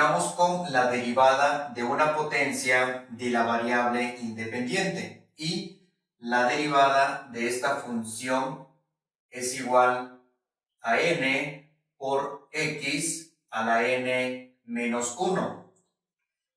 Sigamos con la derivada de una potencia de la variable independiente. Y la derivada de esta función es igual a n por x a la n menos 1.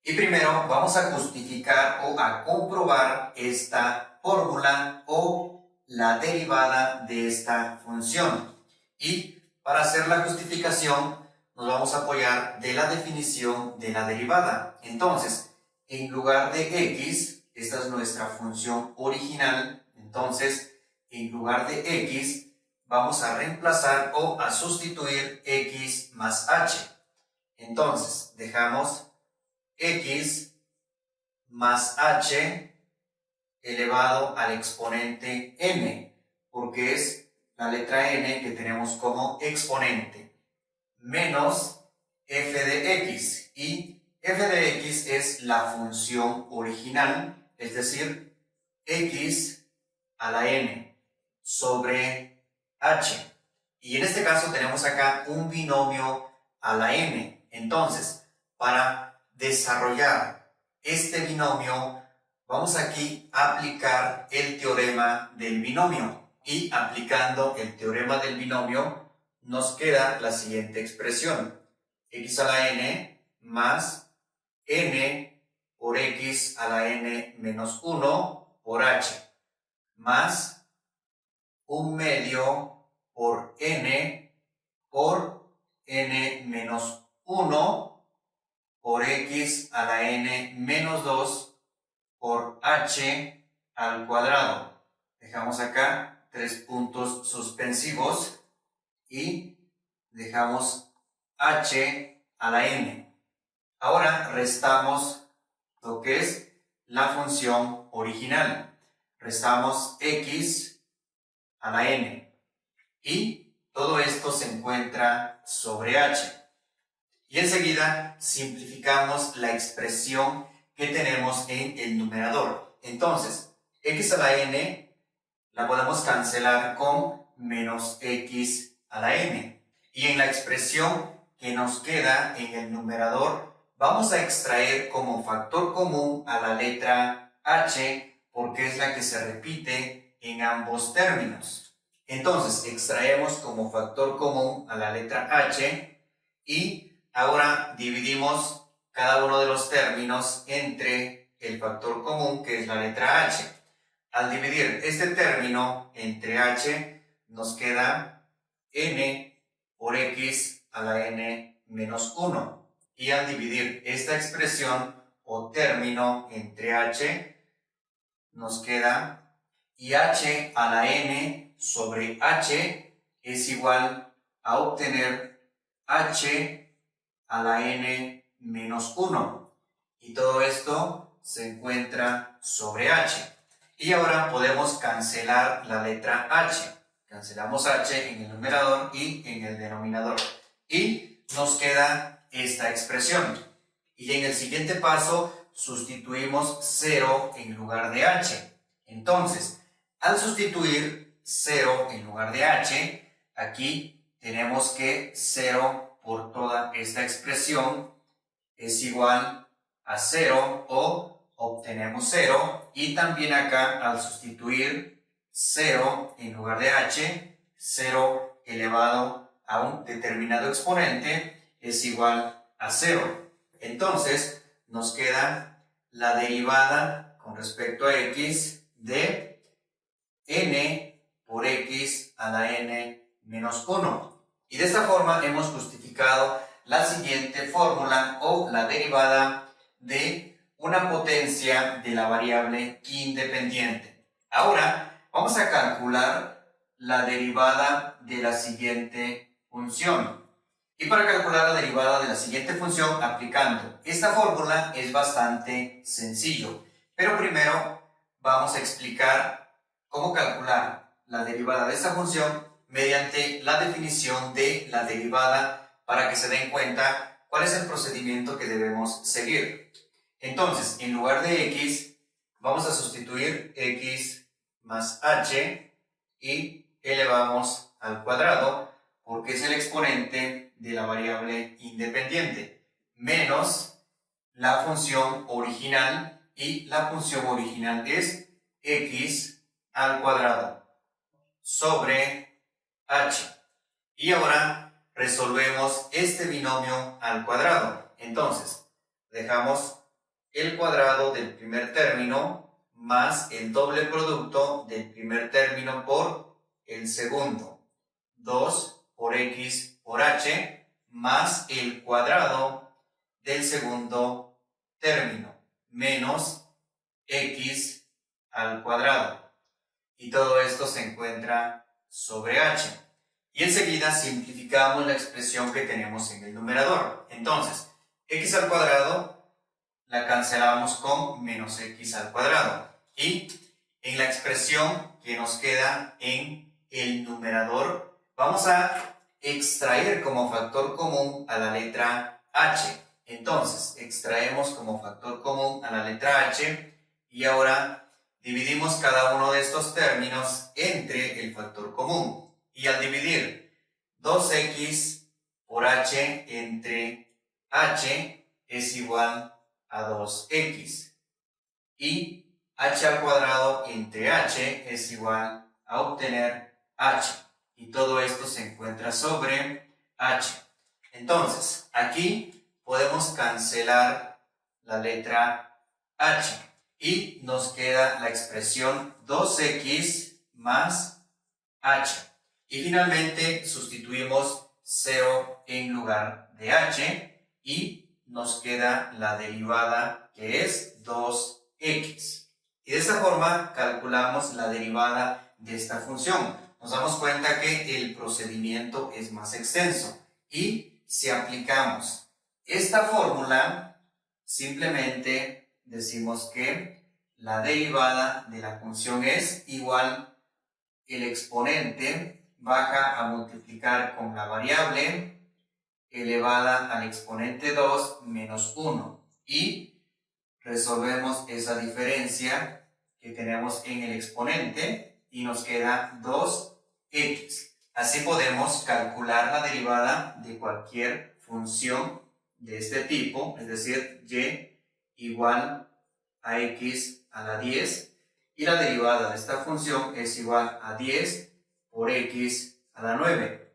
Y primero vamos a justificar o a comprobar esta fórmula o la derivada de esta función. Y para hacer la justificación nos vamos a apoyar de la definición de la derivada. Entonces, en lugar de x, esta es nuestra función original, entonces en lugar de x vamos a reemplazar o a sustituir x más h. Entonces, dejamos x más h elevado al exponente n, porque es la letra n que tenemos como exponente, menos f de x, y f de x es la función original, es decir, x a la n sobre h. Y en este caso tenemos acá un binomio a la n. Entonces, para desarrollar este binomio, vamos aquí a aplicar el teorema del binomio. Y aplicando el teorema del binomio, nos queda la siguiente expresión. X a la n más n por x a la n menos 1 por h, más 1/2 por n menos 1 por x a la n menos 2 por h al cuadrado. Dejamos acá 3 puntos suspensivos y dejamos h a la n. Ahora restamos lo que es la función original. Restamos x a la n. Y todo esto se encuentra sobre h. Y enseguida simplificamos la expresión que tenemos en el numerador. Entonces, x a la n la podemos cancelar con menos x a la n. Y en la expresión que nos queda en el numerador, vamos a extraer como factor común a la letra h, porque es la que se repite en ambos términos. Entonces, extraemos como factor común a la letra h y ahora dividimos cada uno de los términos entre el factor común, que es la letra h. Al dividir este término entre h, nos queda n por x a la n menos 1. Y al dividir esta expresión o término entre h, nos queda y h a la n sobre h es igual a obtener h a la n menos 1. Y todo esto se encuentra sobre h. Y ahora podemos cancelar la letra h. Cancelamos h en el numerador y en el denominador. Y nos queda esta expresión. Y en el siguiente paso sustituimos 0 en lugar de h. Entonces, al sustituir 0 en lugar de h, aquí tenemos que 0 por toda esta expresión es igual a 0 o obtenemos 0, y también acá al sustituir 0 en lugar de h, 0 elevado a un determinado exponente es igual a 0. Entonces nos queda la derivada con respecto a x de n por x a la n menos 1. Y de esta forma hemos justificado la siguiente fórmula o la derivada de una potencia de la variable independiente. Ahora vamos a calcular la derivada de la siguiente función. Y para calcular la derivada de la siguiente función aplicando esta fórmula es bastante sencillo. Pero primero vamos a explicar cómo calcular la derivada de esta función mediante la definición de la derivada para que se den cuenta cuál es el procedimiento que debemos seguir. Entonces, en lugar de x, vamos a sustituir x más h y elevamos al cuadrado porque es el exponente de la variable independiente, menos la función original, y la función original es x al cuadrado sobre h. Y ahora resolvemos este binomio al cuadrado. Entonces, dejamos el cuadrado del primer término más el doble producto del primer término por el segundo. 2 por x por h más el cuadrado del segundo término menos x al cuadrado. Y todo esto se encuentra sobre h. Y enseguida simplificamos la expresión que tenemos en el numerador. Entonces, x al cuadrado la cancelamos con menos x al cuadrado. Y en la expresión que nos queda en el numerador, vamos a extraer como factor común a la letra h. Entonces, extraemos como factor común a la letra h y ahora dividimos cada uno de estos términos entre el factor común. Y al dividir 2x por h entre h es igual a 2x. Y h al cuadrado entre h es igual a obtener h. Y todo esto se encuentra sobre h. Entonces, aquí podemos cancelar la letra h. Y nos queda la expresión 2x más h. Y finalmente sustituimos 0 en lugar de h y nos queda la derivada que es 2x. Y de esta forma calculamos la derivada de esta función. Nos damos cuenta que el procedimiento es más extenso. Y si aplicamos esta fórmula, simplemente decimos que la derivada de la función es igual el exponente baja a multiplicar con la variable elevada al exponente 2 menos 1 y resolvemos esa diferencia que tenemos en el exponente y nos queda 2x. Así podemos calcular la derivada de cualquier función de este tipo, es decir, y igual a x a la 10 y la derivada de esta función es igual a 10 por x a la 9.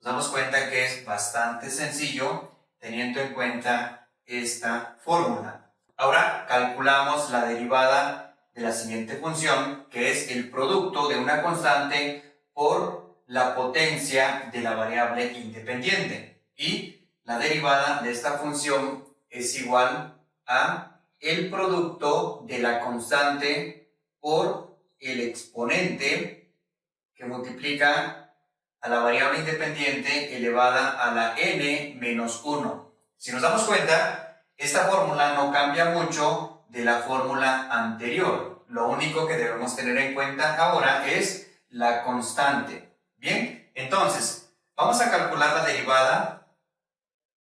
Nos damos cuenta que es bastante sencillo teniendo en cuenta esta fórmula. Ahora calculamos la derivada de la siguiente función, que es el producto de una constante por la potencia de la variable independiente. Y la derivada de esta función es igual a el producto de la constante por el exponente que multiplica a la variable independiente elevada a la n menos 1. Si nos damos cuenta, esta fórmula no cambia mucho de la fórmula anterior. Lo único que debemos tener en cuenta ahora es la constante. Bien, entonces, vamos a calcular la derivada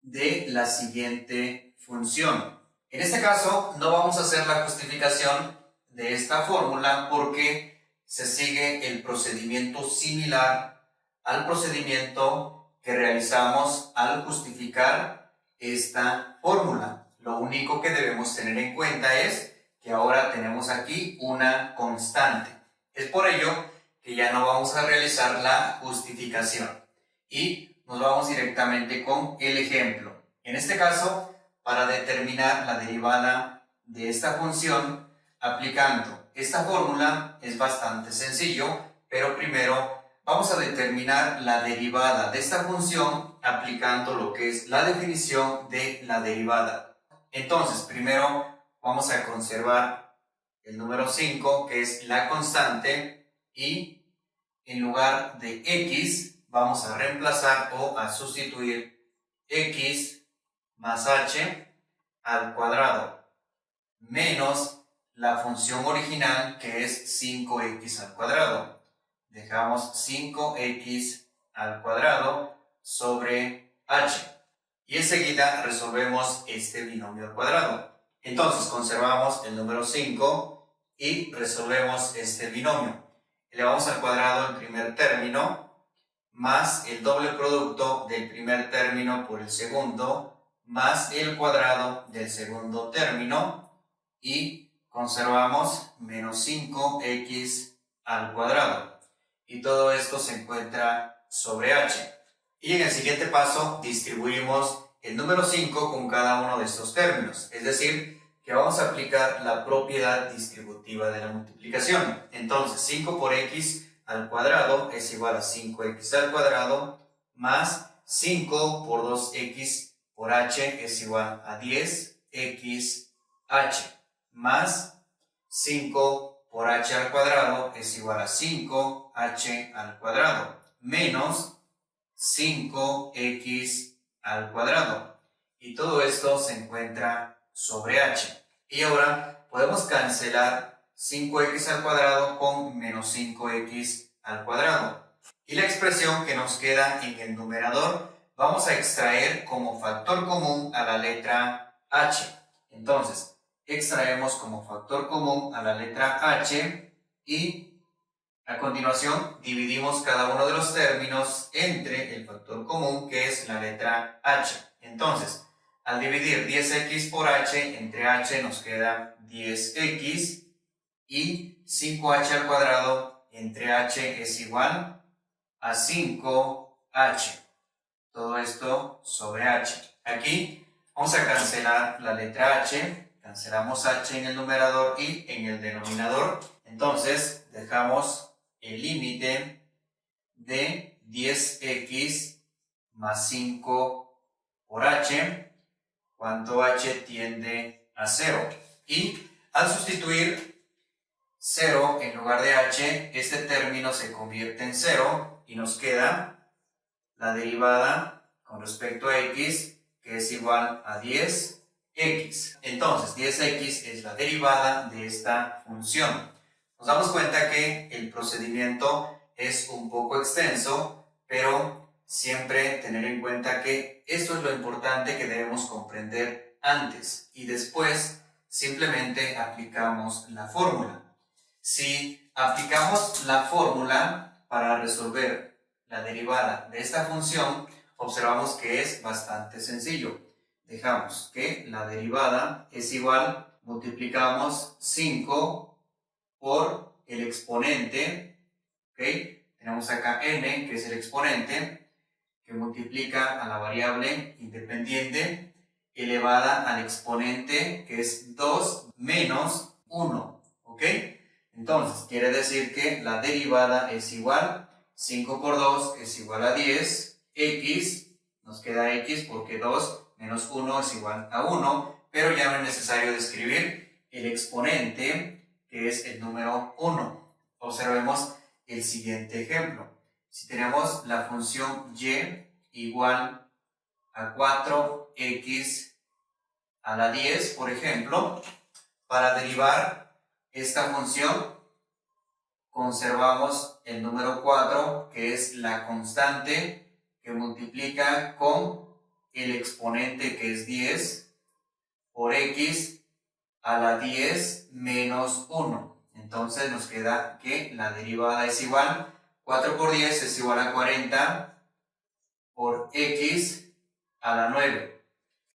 de la siguiente función. En este caso, no vamos a hacer la justificación de esta fórmula porque se sigue el procedimiento similar al procedimiento que realizamos al justificar esta fórmula. Lo único que debemos tener en cuenta es que ahora tenemos aquí una constante. Es por ello que ya no vamos a realizar la justificación y nos vamos directamente con el ejemplo. En este caso, para determinar la derivada de esta función aplicando esta fórmula es bastante sencillo, pero primero vamos a determinar la derivada de esta función aplicando lo que es la definición de la derivada. Entonces, primero vamos a conservar el número 5, que es la constante, y en lugar de x vamos a reemplazar o a sustituir x más h al cuadrado menos la función original, que es 5x al cuadrado. Dejamos 5x al cuadrado sobre h. Y enseguida resolvemos este binomio al cuadrado. Entonces conservamos el número 5 y resolvemos este binomio. Elevamos al cuadrado el primer término más el doble producto del primer término por el segundo más el cuadrado del segundo término y conservamos menos 5x al cuadrado. Y todo esto se encuentra sobre h. Y en el siguiente paso distribuimos el número 5 con cada uno de estos términos. Es decir, que vamos a aplicar la propiedad distributiva de la multiplicación. Entonces, 5 por x al cuadrado es igual a 5x al cuadrado más 5 por 2x por h es igual a 10xh más 5 por h al cuadrado es igual a 5h al cuadrado menos 5x al cuadrado. Y todo esto se encuentra sobre h. Y ahora podemos cancelar 5x al cuadrado con menos 5x al cuadrado. Y la expresión que nos queda en el numerador vamos a extraer como factor común a la letra h. Entonces, extraemos como factor común a la letra h y a continuación dividimos cada uno de los términos entre el factor común que es la letra h. Entonces, al dividir 10x por h entre h nos queda 10x y 5h al cuadrado entre h es igual a 5h. Todo esto sobre h. Aquí vamos a cancelar la letra h. Cancelamos h en el numerador y en el denominador. Entonces dejamos el límite de 10x más 5 por h, cuando h tiende a 0. Y al sustituir 0 en lugar de h, este término se convierte en 0 y nos queda la derivada con respecto a x, que es igual a 10x. Entonces, 10x es la derivada de esta función. Nos damos cuenta que el procedimiento es un poco extenso, pero siempre tener en cuenta que esto es lo importante que debemos comprender antes y después simplemente aplicamos la fórmula. Si aplicamos la fórmula para resolver la derivada de esta función, observamos que es bastante sencillo. Dejamos que la derivada es igual, multiplicamos 5 por el exponente, ¿ok? Tenemos acá n, que es el exponente, que multiplica a la variable independiente elevada al exponente, que es 2 menos 1, ¿ok? Entonces, quiere decir que la derivada es igual, 5 por 2 es igual a 10, x, nos queda x porque 2 menos 1 es igual a 1, pero ya no es necesario describir el exponente, que es el número 1. Observemos el siguiente ejemplo. Si tenemos la función y igual a 4x a la 10, por ejemplo, para derivar esta función conservamos el número 4, que es la constante que multiplica con el exponente, que es 10, por x a la 10 menos 1. Entonces nos queda que la derivada es igual, 4 por 10 es igual a 40 por x a la 9.